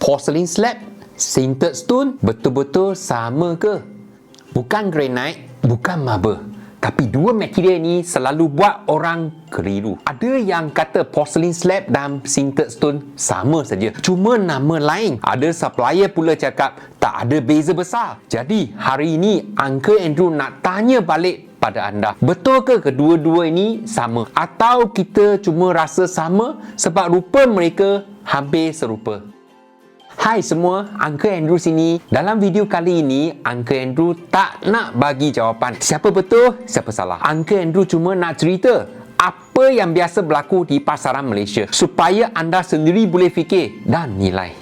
Porcelain slab, sintered stone betul-betul sama ke? Bukan granite, bukan marble. Tapi dua material ni selalu buat orang keliru. Ada yang kata porcelain slab dan sintered stone sama saja, cuma nama lain. Ada supplier pula cakap tak ada beza besar. Jadi hari ini Uncle Andrew nak tanya balik pada anda, betul ke kedua-dua ini sama? Atau kita cuma rasa sama sebab rupa mereka hampir serupa? Hai semua, Uncle Andrew sini. Dalam video kali ini, Uncle Andrew tak nak bagi jawapan siapa betul, siapa salah. Uncle Andrew cuma nak cerita apa yang biasa berlaku di pasaran Malaysia supaya anda sendiri boleh fikir dan nilai.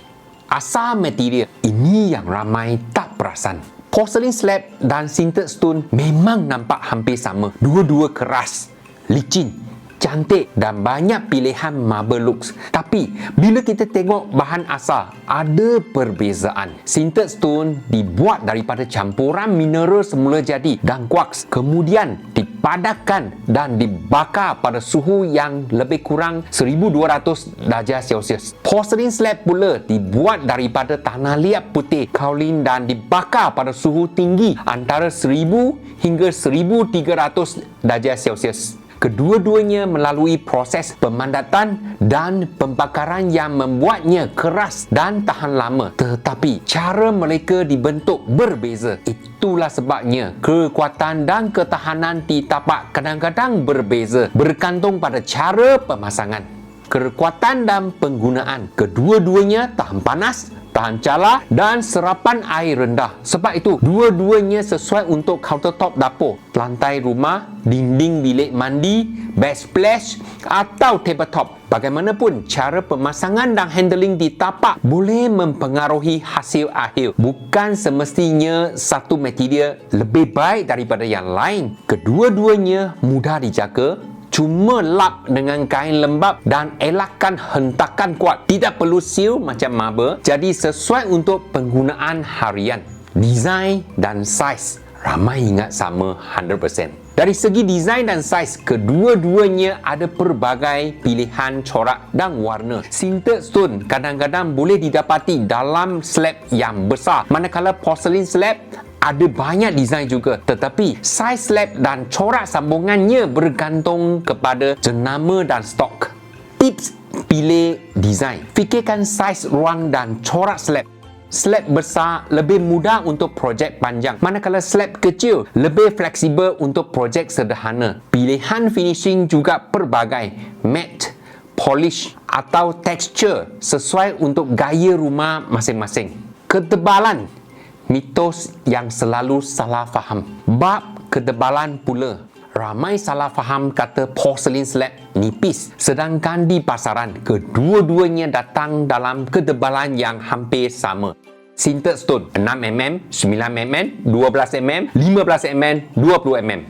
Asal material ini yang ramai tak perasan. Porcelain slab dan sintered stone memang nampak hampir sama. Dua-dua keras, licin, cantik dan banyak pilihan marble looks. Tapi bila kita tengok bahan asal, ada perbezaan. Sintered stone dibuat daripada campuran mineral semula jadi dan quartz, kemudian dipadatkan dan dibakar pada suhu yang lebih kurang 1200 darjah Celsius. Porcelain slab pula dibuat daripada tanah liat putih kaolin dan dibakar pada suhu tinggi antara 1000 hingga 1300 darjah Celsius. Kedua-duanya melalui proses pemandatan dan pembakaran yang membuatnya keras dan tahan lama. Tetapi cara mereka dibentuk berbeza. Itulah sebabnya kekuatan dan ketahanan di tapak kadang-kadang berbeza bergantung pada cara pemasangan, kekuatan dan penggunaan. Kedua-duanya tahan panas, tahan calar dan serapan air rendah. Sebab itu, dua-duanya sesuai untuk countertop dapur, lantai rumah, dinding bilik mandi, backsplash atau tabletop. Bagaimanapun, cara pemasangan dan handling di tapak boleh mempengaruhi hasil akhir. Bukan semestinya satu material lebih baik daripada yang lain. Kedua-duanya mudah dijaga. Cuma lap dengan kain lembap dan elakkan hentakan kuat. Tidak perlu seal macam marble. Jadi sesuai untuk penggunaan harian. Design dan saiz ramai ingat sama 100%. Dari segi design dan saiz, kedua-duanya ada pelbagai pilihan corak dan warna. Sintered stone kadang-kadang boleh didapati dalam slab yang besar, manakala porcelain slab ada banyak design juga. Tetapi saiz slab dan corak sambungannya bergantung kepada jenama dan stok. Tips pilih design: fikirkan saiz ruang dan corak slab. Slab besar lebih mudah untuk projek panjang, manakala slab kecil lebih fleksibel untuk projek sederhana. Pilihan finishing juga pelbagai, matte, polish atau texture sesuai untuk gaya rumah masing-masing. Ketebalan, mitos yang selalu salah faham. Bab ketebalan pula, ramai salah faham kata porcelain slab nipis, sedangkan di pasaran kedua-duanya datang dalam ketebalan yang hampir sama. Sintered stone 6mm, 9mm, 12mm, 15mm, 20mm.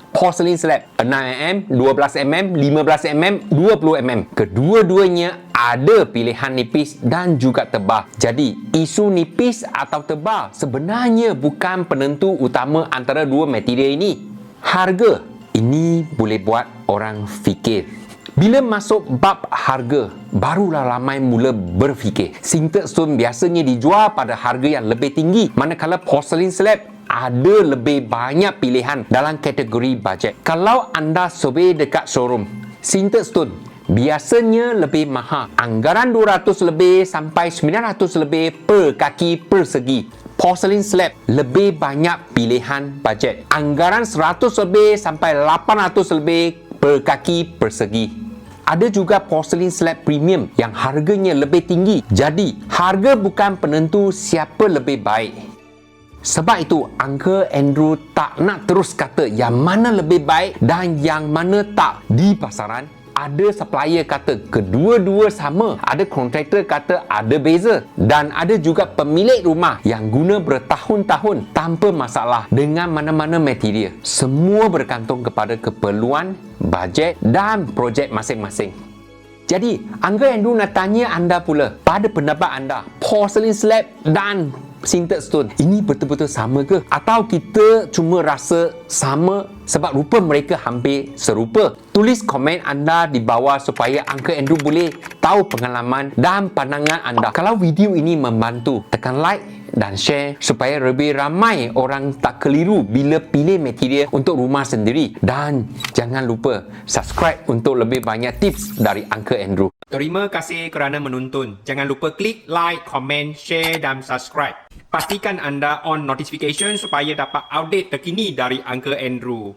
Porcelain slab 6mm, 12mm, 15mm, 20mm. Kedua-duanya ada pilihan nipis dan juga tebal. Jadi, isu nipis atau tebal sebenarnya bukan penentu utama antara dua material ini. Harga ini boleh buat orang fikir. Bila masuk bab harga, barulah ramai mula berfikir. Sintered stone biasanya dijual pada harga yang lebih tinggi, manakala porcelain slab ada lebih banyak pilihan dalam kategori bajet. Kalau anda survey dekat showroom, sintered stone biasanya lebih mahal. Anggaran 200 lebih sampai 900 lebih per kaki persegi. Porcelain slab lebih banyak pilihan bajet. Anggaran 100 lebih sampai 800 lebih per kaki persegi. Ada juga porcelain slab premium yang harganya lebih tinggi. Jadi, harga bukan penentu siapa lebih baik. Sebab itu, Uncle Andrew tak nak terus kata yang mana lebih baik dan yang mana tak di pasaran. Ada supplier kata kedua-dua sama, ada kontraktor kata ada beza, dan ada juga pemilik rumah yang guna bertahun-tahun tanpa masalah dengan mana-mana material. Semua bergantung kepada keperluan, bajet dan projek masing-masing. Jadi, Uncle Andrew nak tanya anda pula, pada pendapat anda, porcelain slab dan Sintered Stone ini betul-betul sama ke? Atau kita cuma rasa sama sebab rupa mereka hampir serupa? Tulis komen anda di bawah supaya Uncle Andrew boleh tahu pengalaman dan pandangan anda. Kalau video ini membantu, tekan like dan share supaya lebih ramai orang tak keliru bila pilih material untuk rumah sendiri. Dan jangan lupa subscribe untuk lebih banyak tips dari Uncle Andrew. Terima kasih kerana menonton. Jangan lupa klik like, komen, share dan subscribe. Pastikan anda on notification supaya dapat update terkini dari Uncle Andrew.